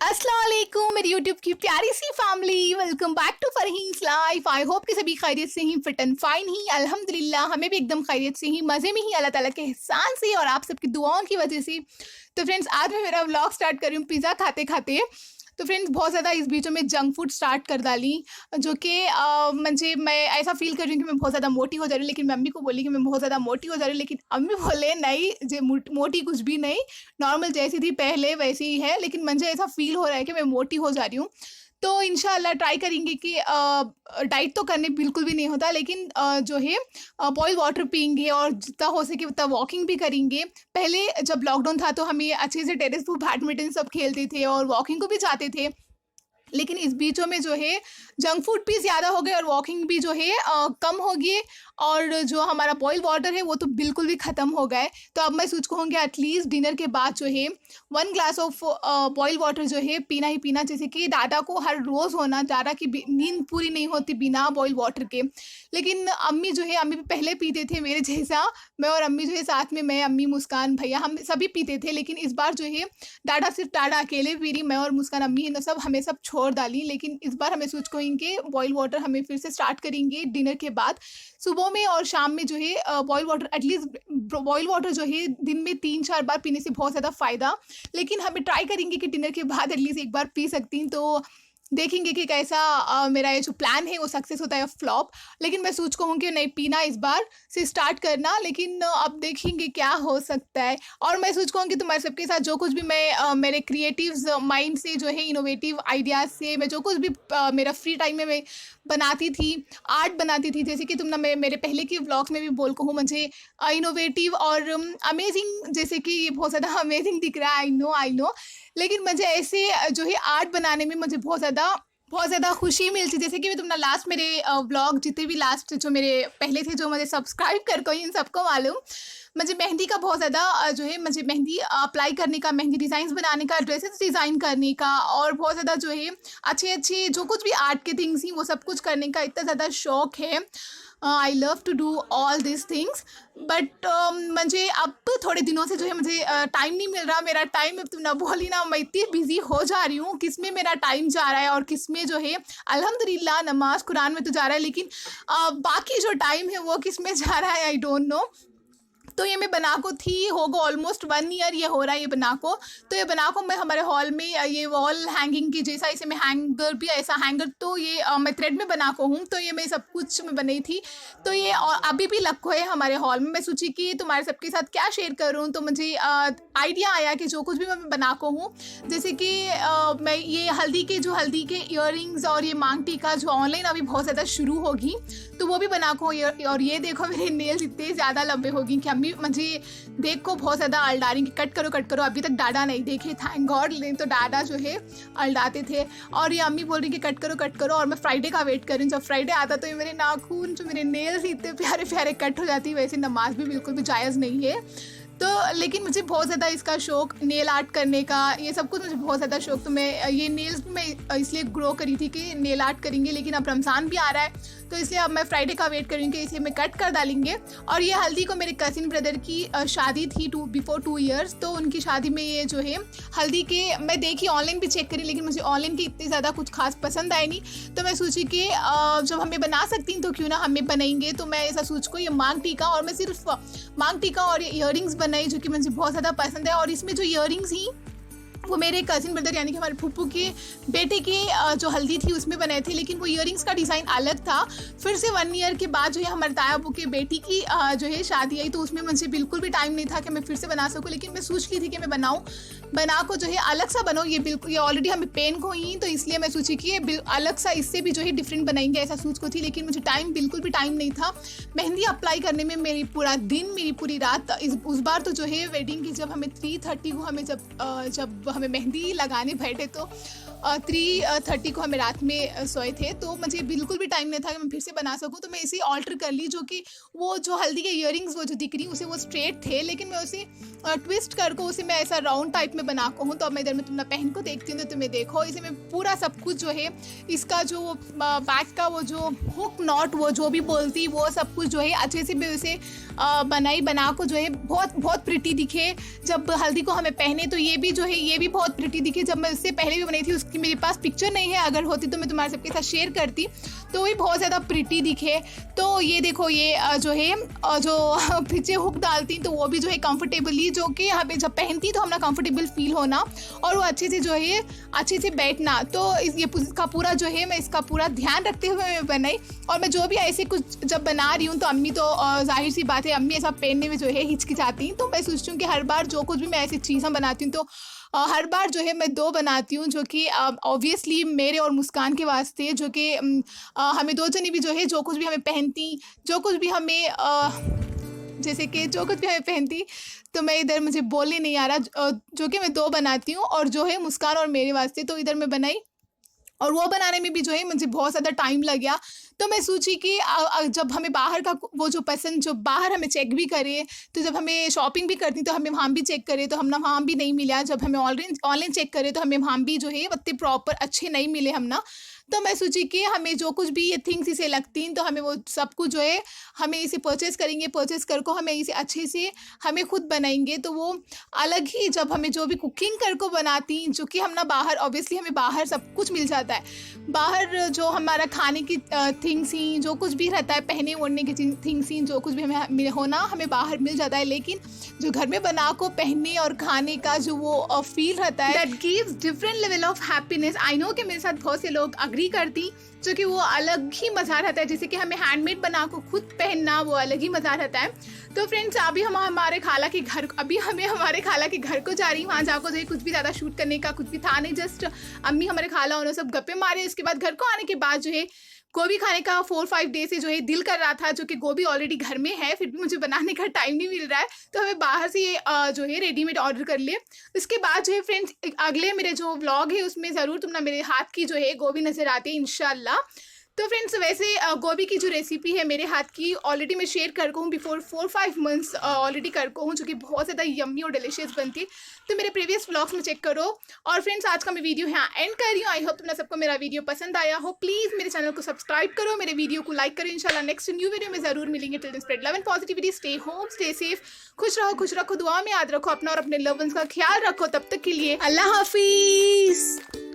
अस्सलाम वालेकुम मेरी यूट्यूब की प्यारी सी family, welcome back to Farheen's life. I hope कि सभी खैरियत से ही, फिट एंड फाइन ही। अल्हम्दुलिल्लाह हमें भी एकदम खैरियत से ही, मज़े में ही, अल्लाह ताला के एहसान से और आप सबकी दुआओं की वजह से। तो फ्रेंड्स, आज मैं मेरा व्लॉग स्टार्ट कर रही हूँ पिज़्ज़ा खाते खाते। तो फ्रेंड्स, बहुत ज़्यादा इस बीचों में जंक फूड स्टार्ट कर डाली, जो कि मुझे मैं ऐसा फील कर रही हूँ कि मैं बहुत ज़्यादा मोटी हो जा रही हूँ। लेकिन मैं अम्मी को बोली कि मैं बहुत ज़्यादा मोटी हो जा रही हूँ, लेकिन अम्मी बोले नहीं, जे मोटी कुछ भी नहीं, नॉर्मल जैसी थी पहले वैसी ही है। लेकिन मुझे ऐसा फील हो रहा है कि मैं मोटी हो जा रही हूँ। तो इंशाल्लाह ट्राई करेंगे कि डाइट तो करने बिल्कुल भी नहीं होता, लेकिन जो है बॉइल वाटर पिएंगे और जितना हो सके उतना वॉकिंग भी करेंगे। पहले जब लॉकडाउन था तो हम ये अच्छे से टेरेस पर बैडमिंटन सब खेलते थे और वॉकिंग को भी जाते थे। लेकिन इस बीचों में जो है जंक फूड भी ज़्यादा हो गए और वॉकिंग भी जो है कम हो गई, और जो हमारा बॉइल वाटर है वो तो बिल्कुल भी ख़त्म हो गए। तो अब मैं सोच कहूँगी एटलीस्ट डिनर के बाद जो है 1 ग्लास ऑफ बॉइल वाटर जो है पीना ही पीना। जैसे कि दादा को हर रोज़ होना, दादा की नींद पूरी नहीं होती बिना बॉइल वाटर के। लेकिन अम्मी जो है, अम्मी भी पहले पीते थे मेरे जैसा, मैं और अम्मी जो है साथ में, मैं, अम्मी, मुस्कान, भैया, हम सभी पीते थे। लेकिन इस बार जो है दादा सिर्फ दादा अकेले पी रही, मैं और मुस्कान, अम्मी ने सब हमें सब छोड़ डाली। लेकिन इस बार हमें सोच कहेंगे बॉइल वाटर हमें फिर से स्टार्ट करेंगे डिनर के बाद। सुबह में और शाम में जो है boil water, at least boil water जो है दिन में 3-4 बार पीने से बहुत ज़्यादा फ़ायदा। लेकिन हमें ट्राई करेंगे कि डिनर के बाद एटलीस्ट एक बार पी सकती हैं। तो देखेंगे कि कैसा मेरा ये जो प्लान है वो सक्सेस होता है या फ्लॉप। लेकिन मैं सोच कहूँ कि नहीं, पीना इस बार से स्टार्ट करना। लेकिन अब देखेंगे क्या हो सकता है। और मैं सोच कहूँ कि तुम्हारे सबके साथ जो कुछ भी मैं मेरे क्रिएटिव माइंड से जो है, इनोवेटिव आइडियाज़ से मैं जो कुछ भी मेरा फ्री टाइम में मैं बनाती थी, आर्ट बनाती थी, जैसे कि तुम ना मेरे पहले के व्लॉग्स में भी बोल कहूँ, मुझे इनोवेटिव और अमेजिंग, जैसे कि ये बहुत ज़्यादा अमेजिंग दिख रहा है, आई नो। लेकिन मुझे ऐसे जो है आर्ट बनाने में मुझे बहुत ज़्यादा खुशी मिलती। जैसे कि मैं तुम ना लास्ट मेरे व्लॉग जितने भी लास्ट जो मेरे पहले थे, जो मुझे सब्सक्राइब कर कोई, इन सबको मालूम मुझे मेहंदी का बहुत ज़्यादा जो है, मुझे मेहंदी अप्लाई करने का, मेहंदी डिज़ाइंस बनाने का, ड्रेसेस डिज़ाइन करने का, और बहुत ज़्यादा जो है अच्छे जो कुछ भी आर्ट के थिंग्स ही वो सब कुछ करने का इतना ज़्यादा शौक़ है। I love to do all this things. But मुझे अब थोड़े दिनों से जो है मुझे टाइम नहीं मिल रहा। मेरा टाइम, अब तुम ना बोली ना, मैं इतनी बिजी हो जा रही हूँ, किस में मेरा टाइम जा रहा है और किस में जो है अल्हम्दुलिल्लाह नमाज कुरान में तो जा रहा है, लेकिन बाकी जो टाइम है वो किस में जा रहा है आई डोंट नो। तो ये मैं बना को थी, होगा ऑलमोस्ट 1 ईयर ये हो रहा है ये बना को। तो ये बना को मैं हमारे हॉल में ये वॉल हैंगिंग की जैसा, इसे मैं हैंगर भी ऐसा हैंगर, तो ये मैं थ्रेड में बना को हूँ। तो ये मैं सब कुछ मैं बनाई थी। तो ये और अभी भी लग को है हमारे हॉल में। मैं सोची कि तुम्हारे सबके साथ क्या शेयर करूँ। तो मुझे आइडिया आया कि जो कुछ भी मैं बना को हूँ, जैसे कि मैं ये हल्दी के ईयरिंग्स और ये मांग टीका जो ऑनलाइन अभी बहुत ज़्यादा शुरू होगी, तो वो भी बना को। और ये देखो मेरे नेल्स इतने ज़्यादा लंबे होगी कि अम्मी मुझे देख को बहुत ज़्यादा अलडा रही कि कट करो। अभी तक डाडा नहीं देखे, थैंक गॉड। नहीं तो डाडा जो है अलडाते थे, और ये अम्मी बोल रही कि कट करो। और मैं फ्राइडे का वेट कर रही हूँ। जब फ्राइडे आता तो ये मेरे नाखून, जो मेरे नेल्स इतने प्यारे कट हो जाती है। वैसे नमाज भी बिल्कुल भी जायज़ नहीं है। तो लेकिन मुझे बहुत ज़्यादा इसका शौक़, नेल आर्ट करने का, ये सब कुछ मुझे बहुत ज़्यादा शौक़। तो मैं ये नेल्स भी मैं इसलिए ग्रो करी थी कि नेल आर्ट करेंगे। लेकिन अब रमज़ान भी आ रहा है, तो इसलिए अब मैं फ्राइडे का वेट करूँगी कि इसे मैं कट कर डालेंगे। और ये हल्दी को मेरे कज़िन ब्रदर की शादी थी बिफोर 2 ईयर्स। तो उनकी शादी में ये जो है हल्दी के मैं देखी, ऑनलाइन भी चेक करी, लेकिन मुझे ऑनलाइन की इतनी ज़्यादा कुछ खास पसंद आए नहीं। तो मैं सोची कि जब हमें बना सकती हैं तो क्यों ना हमें बनाएंगे। तो मैं ऐसा सोच को ये मांग टीका, और मैं सिर्फ मांग टीका और ये ईयरिंग्स बनाई, जो कि मुझे बहुत ज़्यादा पसंद है। और इसमें जो ईयरिंग्स ही वो मेरे कज़िन ब्रदर यानी कि हमारे फूफू के बेटे की जो हल्दी थी उसमें बनाए थे। लेकिन वो ईयरिंग्स का डिज़ाइन अलग था। फिर से 1 ईयर के बाद जो है हमारे ताया अबू के बेटी की जो है शादी आई, तो उसमें मुझे बिल्कुल भी टाइम नहीं था कि मैं फिर से बना सकूँ। लेकिन मैं सोच ली थी कि मैं बना को जो है अलग सा बनाऊँ। ये ऑलरेडी हमें पेन को ही, तो इसलिए मैं सोची कि ये अलग सा इससे भी जो है डिफरेंट बनाएंगे, ऐसा सोच को थी। लेकिन मुझे बिल्कुल भी टाइम नहीं था। मेहंदी अप्लाई करने में मेरी पूरा दिन, मेरी पूरी रात। उस बार तो जो है वेडिंग की जब हमें 3:30 को हमें जब हमें मेहंदी लगाने बैठे, तो 3:30 को हमें रात में सोए थे। तो मुझे बिल्कुल भी टाइम नहीं था कि मैं फिर से बना सकूं। तो मैं इसे ऑल्टर कर ली, जो कि वो जो हल्दी के ईयरिंग्स वो जो दिख रही उसे वो स्ट्रेट थे, लेकिन मैं उसे ट्विस्ट करके उसे मैं ऐसा राउंड टाइप में बना को हूँ। तो अब मैं इधर में तुम पहन को देखती हूँ, तो तुम्हें देखो इसे मैं पूरा सब कुछ जो है, इसका जो बैक का वो जो हुक नॉट, वो जो भी बोलती, वो सब कुछ जो है अच्छे से भी उसे बना को जो है बहुत प्रिटी दिखे जब हल्दी को हमें पहने। तो ये भी जो है ये भी भी बहुत प्रिटी दिखे। जब मैं उससे पहले भी बनाई थी उसकी मेरे पास पिक्चर नहीं है, अगर होती तो मैं तुम्हारे सबके साथ शेयर करती, तो भी बहुत ज़्यादा प्रिटी दिखे। तो ये देखो ये जो है जो पीछे हुक डालती तो वो भी जो है कंफर्टेबली, जो कि हमें जब पहनती तो हमारा कंफर्टेबल फील होना और वो अच्छे से जो है अच्छे से बैठना। तो ये इसका पूरा जो है मैं इसका पूरा ध्यान रखते हुए मैं बनाई। और मैं जो भी ऐसे कुछ जब बना रही हूँ तो अम्मी तो जाहिर सी बात है अम्मी ऐसा पहनने में जो है हिचकिचाती हैं। तो मैं सोचती हूँ कि हर बार जो कुछ भी मैं ऐसी चीज़ें बनाती हूँ तो हर बार जो है मैं 2 बनाती हूँ, जो कि ऑब्वियसली मेरे और मुस्कान के वास्ते, जो कि हमें 2 जने भी जो है जो कुछ भी हमें पहनती, जो कुछ भी हमें जैसे कि जो कुछ भी हमें पहनती, तो मैं इधर मुझे बोलने नहीं आ रहा, जो कि मैं 2 बनाती हूँ और जो है मुस्कान और मेरे वास्ते। तो इधर मैं बनाई और वो बनाने में भी जो है मुझे बहुत ज़्यादा टाइम लग गया। तो मैं सोची कि जब हमें बाहर का वो जो पसंद जो बाहर हमें चेक भी करे, तो जब हमें शॉपिंग भी करती तो हमें वहाँ भी चेक करे तो हम ना वहाँ भी नहीं मिला। जब हमें ऑनलाइन चेक करे तो हमें वहाँ भी जो है उतने प्रॉपर अच्छे नहीं मिले हम ना। तो मैं सोची कि हमें जो कुछ भी ये थिंग्स इसे लगती हैं तो हमें वो सब कुछ जो है हमें इसे परचेज़ करेंगे, परचेज़ कर को हमें इसे अच्छे से हमें खुद बनाएंगे। तो वो अलग ही जब हमें जो भी कुकिंग कर को बनाती, जो कि हम ना बाहर ऑब्वियसली हमें बाहर सब कुछ मिल जाता है, बाहर जो हमारा खाने की थिंग्स ही जो कुछ भी रहता है, पहने ओढ़ने की थिंग्स ही जो कुछ भी हमें होना हमें बाहर मिल जाता है। लेकिन जो घर में बना को पहनने और खाने का जो वो फील रहता है, that gives different level of happiness. I know कि मेरे साथ बहुत से लोग अग्री करती, जो कि वो अलग ही मज़ा रहता है। जैसे कि हमें हैंडमेड बना को खुद पहनना वो अलग ही मज़ा रहता है। तो फ्रेंड्स अभी हम हमारे खाला के घर को जा रही, वहाँ जाकर जो है कुछ भी ज़्यादा शूट करने का कुछ भी था नहीं, जस्ट अम्मी हमारे खाला उन्होंने सब गप्पे मारे। उसके बाद घर को आने के बाद जो है गोभी खाने का 4-5 डे से जो है दिल कर रहा था, जो कि गोभी ऑलरेडी घर में है, फिर भी मुझे बनाने का टाइम नहीं मिल रहा है। तो हमें बाहर से जो है रेडीमेड ऑर्डर कर लिए। उसके बाद जो है फ्रेंड्स अगले मेरे जो व्लॉग है उसमें ज़रूर तुम ना मेरे हाथ की जो है गोभी नज़र आती है इंशाल्लाह। तो फ्रेंड्स वैसे गोभी की जो रेसिपी है मेरे हाथ की ऑलरेडी मैं शेयर कर को हूँ बिफोर 4-5 मंथ्स ऑलरेडी कर को हूँ, जो कि बहुत ज़्यादा यम्मी और डिलीशियस बनती है। तो मेरे प्रीवियस व्लॉग्स में चेक करो। और फ्रेंड्स आज का मैं वीडियो यहाँ एंड कर रही हूँ। आई होप तुमने सबको मेरा वीडियो पसंद आया हो। प्लीज़ मेरे चैनल को सब्सक्राइब करो, मेरे वीडियो को लाइक करो। इंशाल्लाह नेक्स्ट न्यू वीडियो में ज़रूर मिलेंगे। Till then spread love and positivity, stay home, stay safe, खुश रखो, दुआ में याद रखो, अपना और अपने लव वंस का ख्याल रखो। तब तक के लिए अल्लाह हाफिज़।